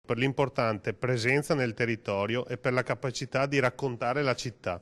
per l'importante presenza nel territorio e per la capacità di raccontare la città,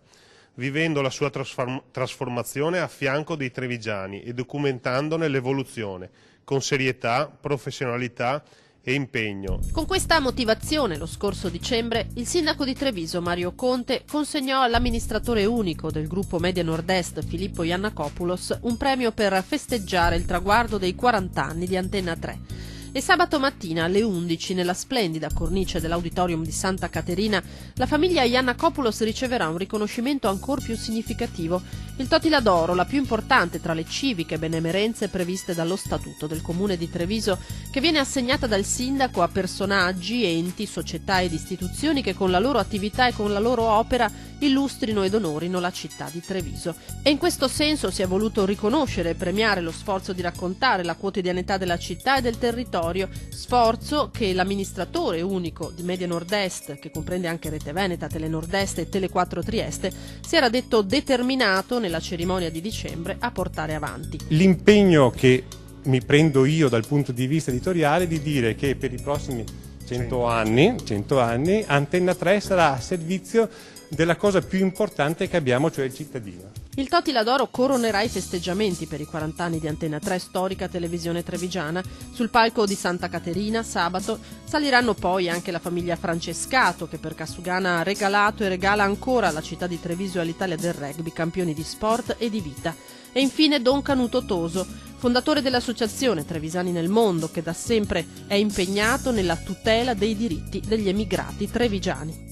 vivendo la sua trasformazione a fianco dei trevigiani e documentandone l'evoluzione, con serietà, professionalità e impegno. Con questa motivazione, lo scorso dicembre, il sindaco di Treviso, Mario Conte, consegnò all'amministratore unico del gruppo Media Nord-Est, Filippo Iannakopoulos, un premio per festeggiare il traguardo dei 40 anni di Antenna 3. E sabato mattina alle 11, nella splendida cornice dell'Auditorium di Santa Caterina, la famiglia Iannakopoulos riceverà un riconoscimento ancor più significativo, il Totila d'Oro, la più importante tra le civiche benemerenze previste dallo Statuto del Comune di Treviso, che viene assegnata dal sindaco a personaggi, enti, società ed istituzioni che con la loro attività e con la loro opera illustrino ed onorino la città di Treviso. E in questo senso si è voluto riconoscere e premiare lo sforzo di raccontare la quotidianità della città e del territorio, sforzo che l'amministratore unico di Media Nord-Est, che comprende anche Rete Veneta, Tele Nord-Est e Tele 4 Trieste, si era detto determinato nella cerimonia di dicembre a portare avanti. L'impegno che mi prendo io dal punto di vista editoriale di dire che per i prossimi 100 anni Antenna 3 sarà a servizio della cosa più importante che abbiamo, cioè il cittadino. Il Totila d'Oro coronerà i festeggiamenti per i 40 anni di Antenna 3, storica televisione trevigiana. Sul palco di Santa Caterina, sabato, saliranno poi anche la famiglia Francescato, che per Casugana ha regalato e regala ancora alla città di Treviso e all'Italia del rugby, campioni di sport e di vita. E infine Don Canuto Toso, fondatore dell'associazione Trevisani nel Mondo, che da sempre è impegnato nella tutela dei diritti degli emigrati trevigiani.